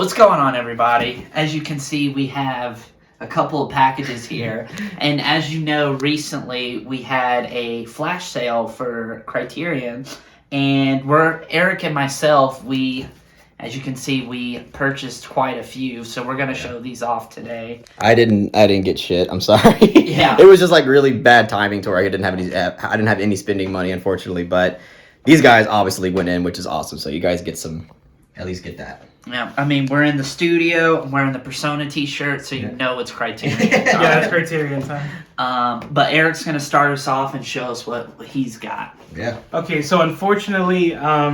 What's going on, everybody? As you can see, we have a couple of packages here. And as you know, recently we had a flash sale for Criterion. And Eric and myself, as you can see, we purchased quite a few. So we're going to show these off today. I didn't get shit. I'm sorry. Yeah. It was just like really bad timing to where I didn't have any spending money, unfortunately. But these guys obviously went in, which is awesome. So you guys at least get that. Yeah, I mean, we're in the studio. I'm wearing the Persona t-shirt, so you know it's Criterion. Yeah, it's Criterion time. But Eric's going to start us off and show us what he's got. Yeah. Okay, so unfortunately, I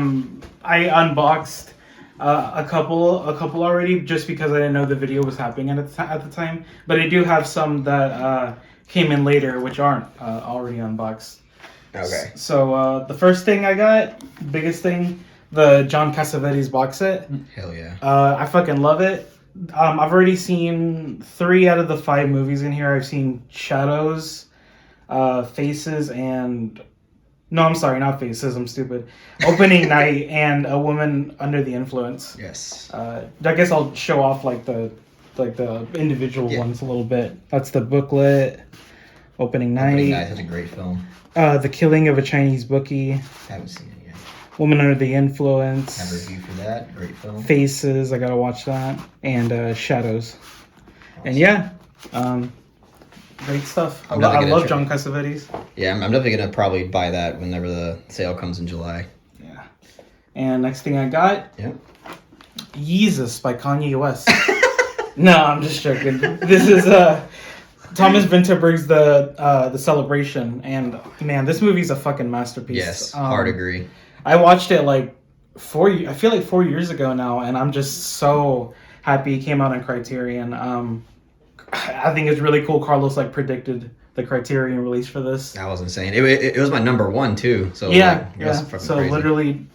unboxed a couple already just because I didn't know the video was happening at the time. But I do have some that came in later, which aren't already unboxed. Okay. So the first thing I got, biggest thing, the John Cassavetes box set. Hell yeah. I fucking love it. I've already seen 3 out of the 5 movies in here. I've seen Shadows, Faces, and... No, I'm sorry, not Faces. I'm stupid. Opening Night and A Woman Under the Influence. Yes. I guess I'll show off like the individual ones a little bit. That's the booklet. Opening Night. Opening Night is a great film. The Killing of a Chinese Bookie. Haven't seen it yet. Woman Under the Influence. Have a review for that. Great film. Faces, I gotta watch that. And Shadows. Awesome. And yeah, great stuff. I love John Cassavetes. Yeah, I'm definitely gonna probably buy that whenever the sale comes in July. Yeah. And next thing I got, Yeezus by Kanye West. No, I'm just joking. This is Thomas Vinterberg's the Celebration, and man, this movie's a fucking masterpiece. Yes, hard agree. I watched it like 4 years ago now, and I'm just so happy it came out on Criterion. I think it's really cool. Carlos predicted the Criterion release for this. That was insane. It was my number 1 too. So yeah. So crazy. literally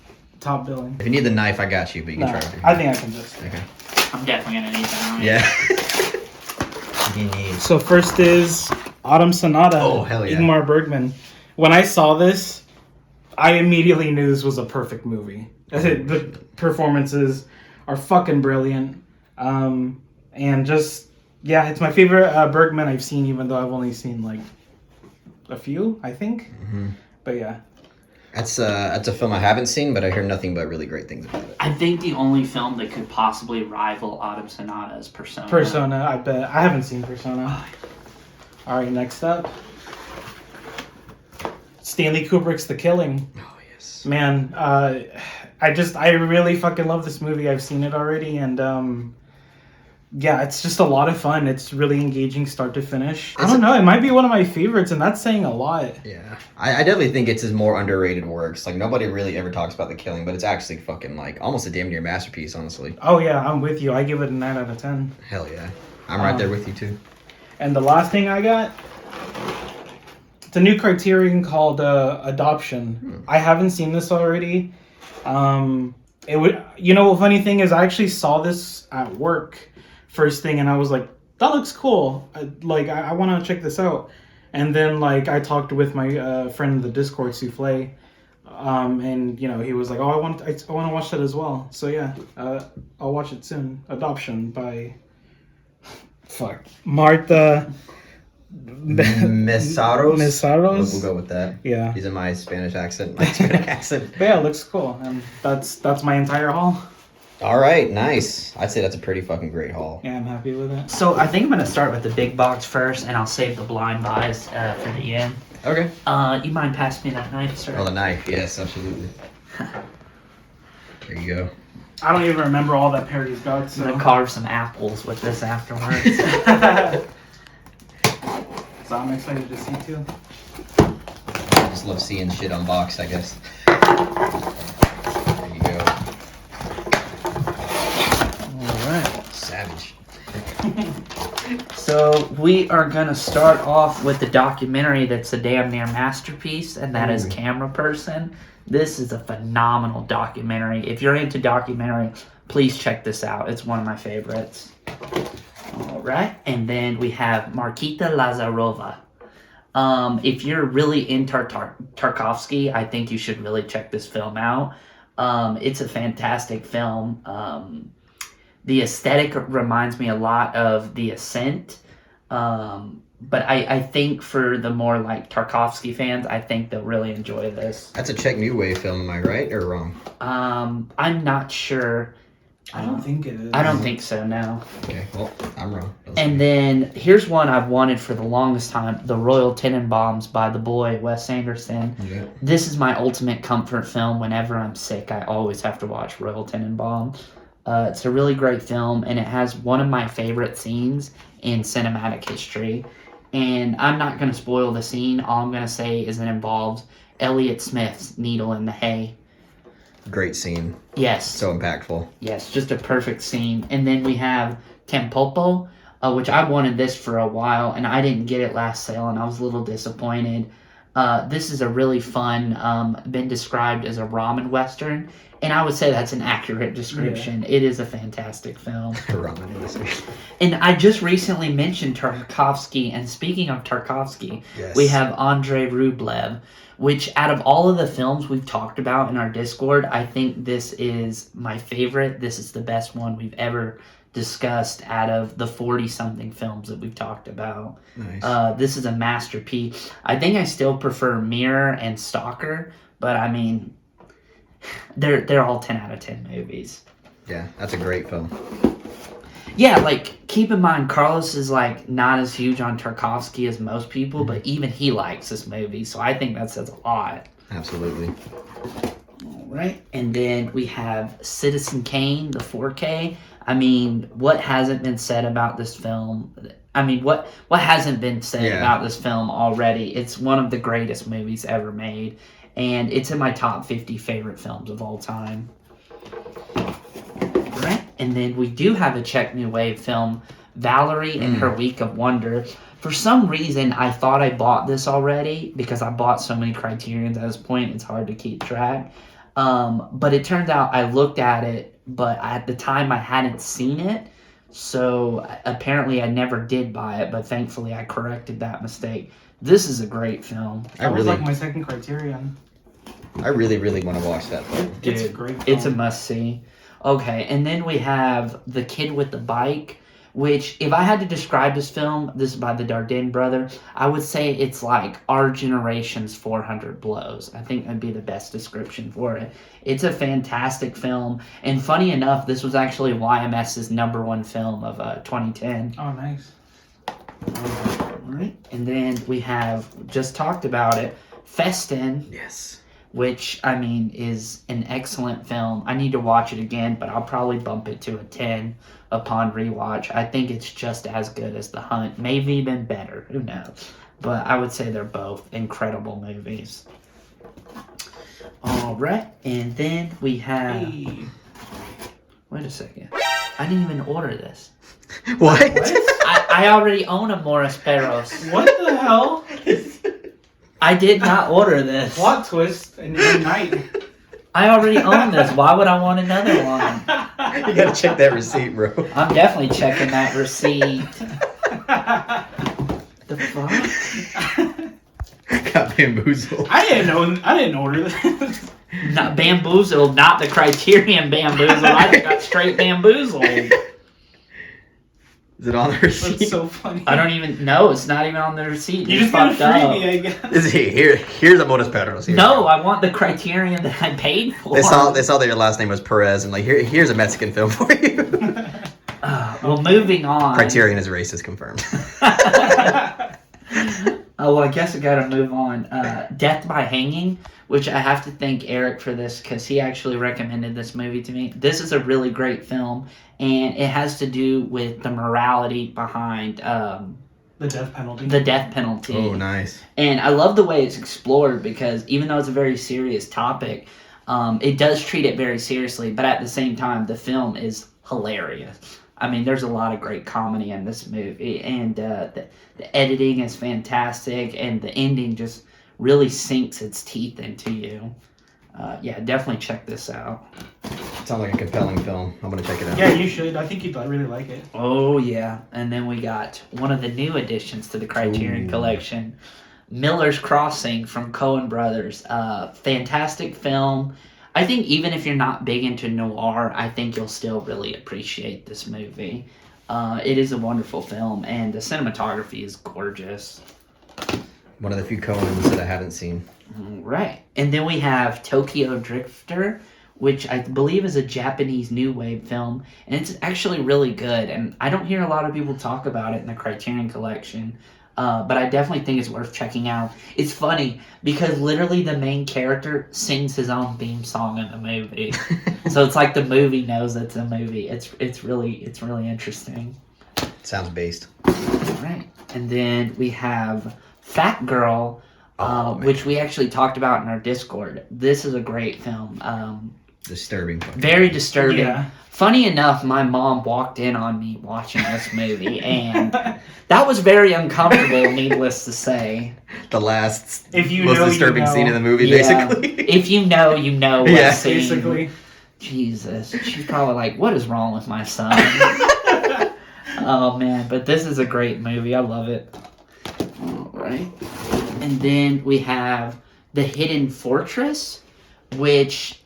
top billing. If you need the knife, I got you, but you can try it. I think I can just. Okay. I'm definitely going to need that. Yeah. So first is Autumn Sonata. Oh, hell yeah. Ingmar Bergman. When I saw this, I immediately knew this was a perfect movie. The performances are fucking brilliant. And just, yeah, it's my favorite Bergman I've seen, even though I've only seen like a few, I think. Mm-hmm. But yeah. That's a film I haven't seen, but I hear nothing but really great things about it. I think the only film that could possibly rival Autumn Sonata is Persona. Persona, I bet. I haven't seen Persona. All right, next up. Stanley Kubrick's The Killing. Oh, yes. Man, I really fucking love this movie. I've seen it already, and yeah, it's just a lot of fun. It's really engaging start to finish. I don't know, it might be one of my favorites, and that's saying a lot. Yeah. I definitely think it's his more underrated works. Like, nobody really ever talks about The Killing, but it's actually fucking, almost a damn near masterpiece, honestly. Oh, yeah, I'm with you. I give it a 9 out of 10. Hell yeah. I'm right there with you, too. And the last thing I got, it's a new Criterion called Adoption. I haven't seen this already. Funny thing is, I actually saw this at work first thing, and I was like, that looks cool. I want to check this out. And then I talked with my friend in the Discord, Souffle, and he was like, oh, I want to watch that as well. So yeah, I'll watch it soon. Adoption by Marta Mesaros. Mesaros. We'll go with that. Yeah. These are my Spanish accent. My Hispanic accent. But yeah, it looks cool, and that's my entire haul. All right, nice. I'd say that's a pretty fucking great haul. Yeah, I'm happy with it. So I think I'm going to start with the big box first, and I'll save the blind buys for the end. Okay. You mind passing me that knife, sir? Oh, the knife. Yes, absolutely. There you go. I don't even remember all that Perry's got. So. I'm going to carve some apples with this afterwards. So I'm excited to see too. I just love seeing shit unboxed, I guess. There you go. Alright. Savage. So we are going to start off with the documentary that's a damn near masterpiece, and that is Camera Person. This is a phenomenal documentary. If you're into documentary, please check this out. It's one of my favorites. All right, and then we have Markita Lazarova. If you're really into Tarkovsky, I think you should really check this film out. It's a fantastic film. The aesthetic reminds me a lot of The Ascent. But I think for the more like Tarkovsky fans, I think they'll really enjoy this. That's a Czech New Wave film, am I right or wrong? I'm not sure. I don't think it is. I don't think so, no. Okay, well, I'm wrong. And then here's one I've wanted for the longest time, The Royal Tenenbaums by the boy Wes Anderson. Yeah. This is my ultimate comfort film. Whenever I'm sick, I always have to watch Royal Tenenbaum. It's a really great film, and it has one of my favorite scenes in cinematic history. And I'm not going to spoil the scene. All I'm going to say is it involves Elliott Smith's Needle in the Hay. Great scene. Yes. So impactful. Yes, just a perfect scene. And then we have Tampopo, which I wanted this for a while, and I didn't get it last sale, and I was a little disappointed. This is a really fun, been described as a ramen western, and I would say that's an accurate description. Yeah. It is a fantastic film. Ramen western. And I just recently mentioned Tarkovsky, and speaking of Tarkovsky, yes. We have Andrei Rublev, which out of all of the films we've talked about in our Discord, I think this is my favorite. This is the best one we've ever discussed out of the 40-something films that we've talked about. Nice. This is a masterpiece. I think I still prefer Mirror and Stalker, but I mean, they're all 10 out of 10 movies. Yeah, that's a great film. Yeah, like, keep in mind, Carlos is, like, not as huge on Tarkovsky as most people, but even he likes this movie, so I think that says a lot. Absolutely. All right, and then we have Citizen Kane, the 4K. I mean, what hasn't been said about this film? I mean, what hasn't been said about this film already? It's one of the greatest movies ever made, and it's in my top 50 favorite films of all time. Right. And then we do have a Czech New Wave film, Valerie and Her Week of Wonder. For some reason, I thought I bought this already because I bought so many Criterions at this point. It's hard to keep track. But it turns out I looked at it, but at the time I hadn't seen it. So apparently I never did buy it, but thankfully I corrected that mistake. This is a great film. That was like my second Criterion. I really, really want to watch that film. Dude, it's a great film. It's a must-see. Okay, and then we have The Kid with the Bike, which, if I had to describe this film, this is by the Dardenne brother, I would say it's like our generation's 400 Blows. I think that'd be the best description for it. It's a fantastic film, and funny enough, this was actually YMS's #1 film of 2010. Oh, nice. All right, and then we have, just talked about it, Festen. Yes. Which, I mean, is an excellent film. I need to watch it again, but I'll probably bump it to a 10 upon rewatch. I think it's just as good as The Hunt. Maybe even better. Who knows? But I would say they're both incredible movies. All right. And then we have... Hey. Wait a second. I didn't even order this. What? I already own a Morris Perros. What the hell? I did not order this. Plot twist in the night. I already own this. Why would I want another one? You gotta check that receipt, bro. I'm definitely checking that receipt. The fuck? Got bamboozled. I didn't order this. Not bamboozled, not the Criterion bamboozled. I just got straight bamboozled. Is it on the receipt? That's so funny. I don't even know. It's not even on the receipt. You It's just got a fucked up. freebie, I guess. Is he here? Here's a Morris Perros. Here. No, I want the Criterion that I paid for. They saw that your last name was Perez, and like here's a Mexican film for you. Well, moving on. Criterion is racist, confirmed. Oh, well, I guess I gotta move on. Death by Hanging, which I have to thank Eric for this because he actually recommended this movie to me. This is a really great film, and it has to do with the morality behind the death penalty. The death penalty. Oh, nice. And I love the way it's explored because even though it's a very serious topic, it does treat it very seriously, but at the same time, the film is hilarious. I mean, there's a lot of great comedy in this movie, and the editing is fantastic, and the ending just really sinks its teeth into you. Yeah, definitely check this out. Sounds like a compelling film. I'm gonna check it out. Yeah, you should. I think you'd really like it. Oh, yeah. And then we got one of the new additions to the Criterion Collection, Miller's Crossing from Coen Brothers. Fantastic film. I think even if you're not big into noir, I think you'll still really appreciate this movie. It is a wonderful film, and the cinematography is gorgeous. One of the few Coens that I haven't seen. Right. And then we have Tokyo Drifter, which I believe is a Japanese new wave film, and it's actually really good. And I don't hear a lot of people talk about it in the Criterion collection, but I definitely think it's worth checking out. It's funny because literally the main character sings his own theme song in the movie, so it's like the movie knows it's a movie. It's really interesting. Sounds based. Right. And then we have Fat Girl, which we actually talked about in our Discord. This is a great film. Disturbing. Very disturbing. Yeah. Funny enough, my mom walked in on me watching this movie, and that was very uncomfortable, needless to say. The last If you most know, disturbing you know. scene in the movie, Yeah. basically. If you know, you know what Yeah. scene. Basically. Jesus. She's probably like, what is wrong with my son? Oh, man. But this is a great movie. I love it. All right. And then we have The Hidden Fortress, which,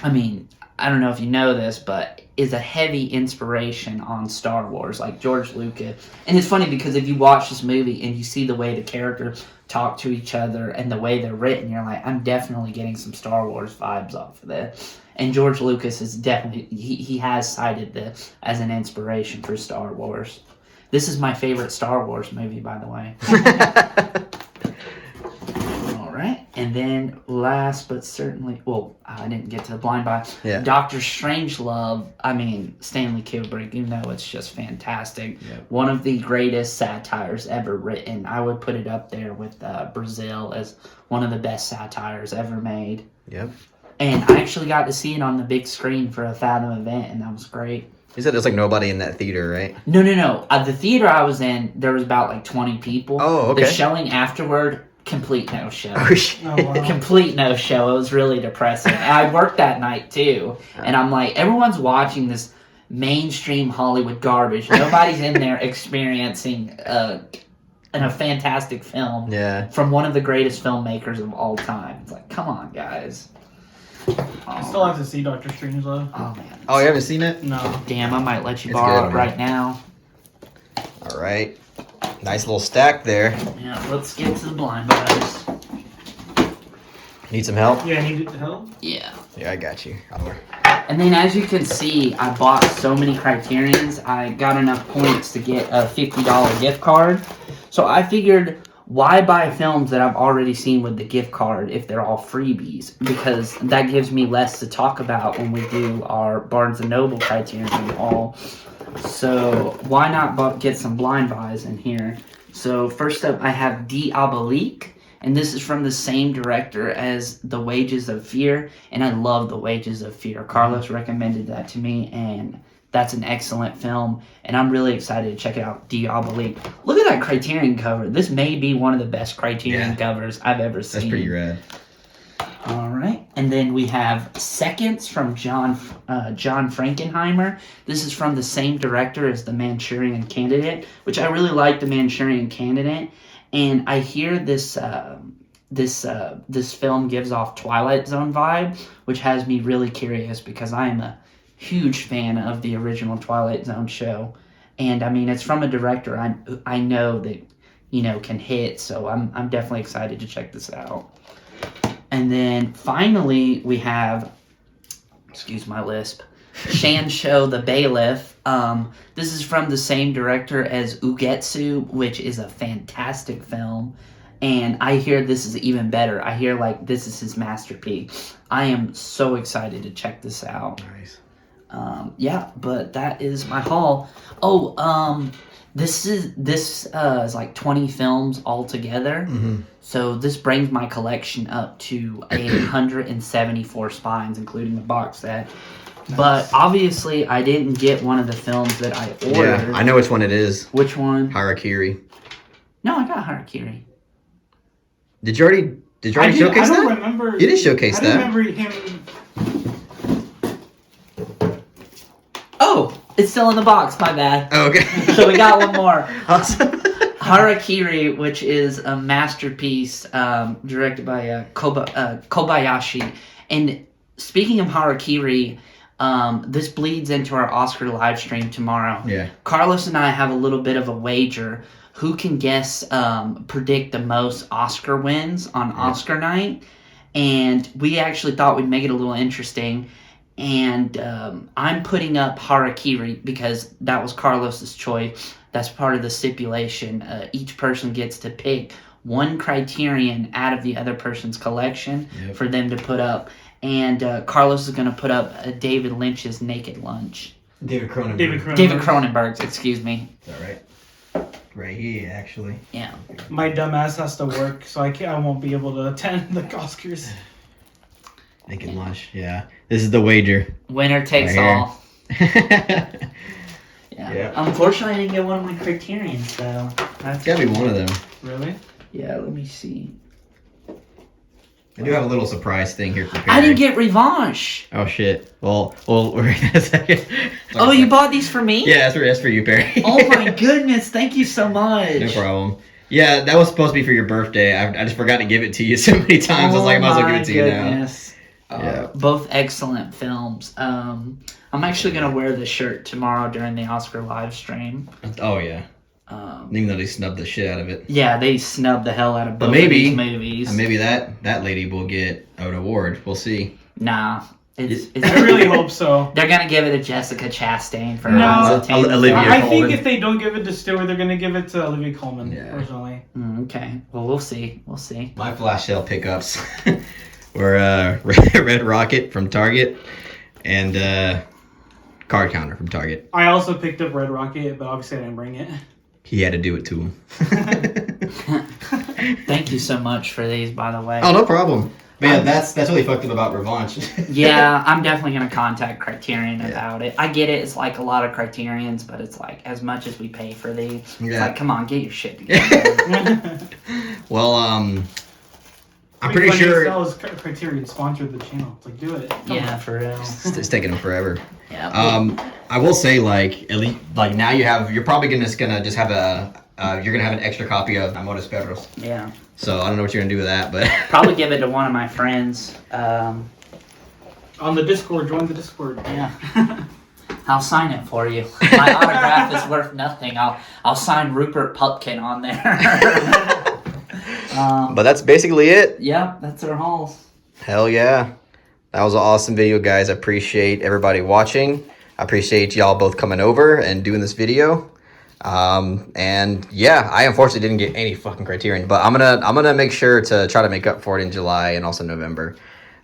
I mean, I don't know if you know this, but is a heavy inspiration on Star Wars, like George Lucas. And it's funny because if you watch this movie and you see the way the characters talk to each other and the way they're written, you're like, I'm definitely getting some Star Wars vibes off of this. And George Lucas is definitely, he has cited this as an inspiration for Star Wars. This is my favorite Star Wars movie, by the way. All right. And then last but certainly, well, I didn't get to the blind buy. Yeah. Doctor Strangelove, I mean, Stanley Kubrick, you know it's just fantastic. Yep. One of the greatest satires ever written. I would put it up there with Brazil as one of the best satires ever made. Yep. And I actually got to see it on the big screen for a Fathom event, and that was great. You said there's like nobody in that theater, right? No. The theater I was in, there was about like 20 people. Oh, okay. The showing afterward, complete no show. Oh, shit. Oh, wow. Complete no show. It was really depressing. And I worked that night too, and I'm like, everyone's watching this mainstream Hollywood garbage. Nobody's in there experiencing a fantastic film Yeah. from one of the greatest filmmakers of all time. It's like, come on, guys. I still have to see Doctor Strangelove. Oh man. Oh, you haven't seen it? No. Damn, I might let you It's borrow good, it right now. All right. Nice little stack there. Yeah, let's get to the blind buys. Need some help? Yeah, I need help. Yeah. Yeah, I got you. And then as you can see, I bought so many Criterions, I got enough points to get a $50 gift card. So I figured, why buy films that I've already seen with the gift card if they're all freebies? Because that gives me less to talk about when we do our Barnes & Noble Criterion haul. So why not get some blind buys in here? So first up, I have Diabolique. And this is from the same director as The Wages of Fear. And I love The Wages of Fear. Carlos recommended that to me, and that's an excellent film. And I'm really excited to check it out, Diabolique. Look at that Criterion cover. This may be one of the best Criterion covers I've ever seen. That's pretty rad. All right. And then we have Seconds from John Frankenheimer. This is from the same director as The Manchurian Candidate, which I really like The Manchurian Candidate. And I hear this film gives off Twilight Zone vibe, which has me really curious because I am a huge fan of the original Twilight Zone show. And I mean, it's from a director I know that, you know, can hit, so I'm definitely excited to check this out. And then finally we have, excuse my lisp, Shansho the Bailiff. This is from the same director as Ugetsu, which is a fantastic film. And I hear this is even better. I hear like this is his masterpiece. I am so excited to check this out. Nice. Yeah, but that is my haul. Oh, this is like 20 films altogether. Mm-hmm. So this brings my collection up to 174 spines, including the box set. Nice. But obviously, I didn't get one of the films that I ordered. Yeah, I know which one it is. Which one? Harakiri. No, I got Harakiri. Did you already showcase I don't that? remember. You didn't showcase I that. don't remember him. Oh, it's still in the box. My bad. Oh, okay. So we got one more. Awesome. Harakiri, which is a masterpiece directed by Kobayashi. And speaking of harakiri, this bleeds into our Oscar live stream tomorrow. Yeah. Carlos and I have a little bit of a wager. Who can predict the most Oscar wins on Oscar night? And we actually thought we'd make it a little interesting. And I'm putting up harakiri because that was Carlos's choice. That's part of the stipulation. Each person gets to pick one Criterion out of the other person's collection for them to put up. And Carlos is going to put up David Lynch's Naked Lunch. David Cronenberg. David Cronenberg's, excuse me. Is that right? Right here, actually. Yeah. My dumb ass has to work, so I won't be able to attend the Oscars. Naked Lunch, yeah. This is the wager. Winner takes right all. Yeah. Unfortunately, I didn't get one of my Criterions, though. That's gotta be one of them. Really? Yeah, let me see. I do have a little surprise thing here for Perry. I didn't get Revanche. Oh, shit. Well, wait a second. Oh, you bought these for me? Yeah, that's for you, Perry. Oh, my goodness. Thank you so much. No problem. Yeah, that was supposed to be for your birthday. I just forgot to give it to you so many times. I was like, I might as well give it to you now. Yeah. Both excellent films. I'm actually going to wear this shirt tomorrow during the Oscar live stream. Oh, yeah. Even though they snubbed the shit out of it. Yeah, they snubbed the hell out of both of these movies. Maybe that lady will get an award. We'll see. Nah. I really hope so. They're going to give it to Jessica Chastain for Olivia I Colman. think if they don't give it to Stewart, they're going to give it to Olivia Colman, personally. Okay. Well, we'll see. We'll see. My flash sale pickups were Red Rocket from Target and Card Counter from Target. I also picked up Red Rocket, but obviously I didn't bring it. He had to do it to him. Thank you so much for these, by the way. Oh, no problem. But yeah, that's really fucked up about Revanche. Yeah, I'm definitely going to contact Criterion about it. I get it. It's like a lot of Criterions, but it's like as much as we pay for these. It's like, come on, get your shit together. Well, I'm pretty sure... Criterion sponsored the channel. It's like, do it. Yeah, for real. It's taking them forever. Yeah. I will say, like, at least, like, now you're probably gonna just have you're gonna have an extra copy of Amores Perros. Yeah. So I don't know what you're gonna do with that, but probably give it to one of my friends. On the Discord, join the Discord. Yeah. I'll sign it for you. My autograph is worth nothing. I'll sign Rupert Pupkin on there. But that's basically it. Yep, that's our hauls. Hell yeah. That was an awesome video, guys. I appreciate everybody watching. I appreciate y'all both coming over and doing this video. And yeah, I unfortunately didn't get any fucking Criterion, but I'm gonna make sure to try to make up for it in July and also November.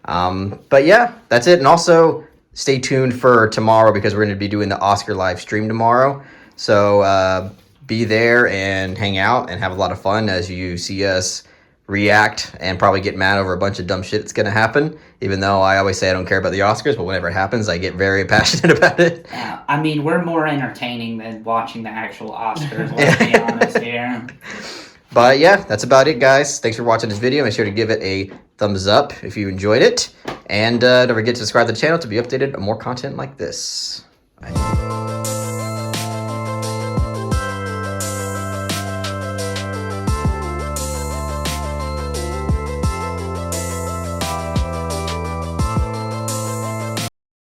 But yeah, that's it. And also stay tuned for tomorrow because we're gonna be doing the Oscar live stream tomorrow. So be there and hang out and have a lot of fun as you see us react and probably get mad over a bunch of dumb shit that's gonna happen. Even though I always say I don't care about the Oscars, but whenever it happens, I get very passionate about it. Yeah, I mean, we're more entertaining than watching the actual Oscars, let's be honest here. But yeah, that's about it, guys. Thanks for watching this video. Make sure to give it a thumbs up if you enjoyed it. And don't forget to subscribe to the channel to be updated on more content like this. Bye.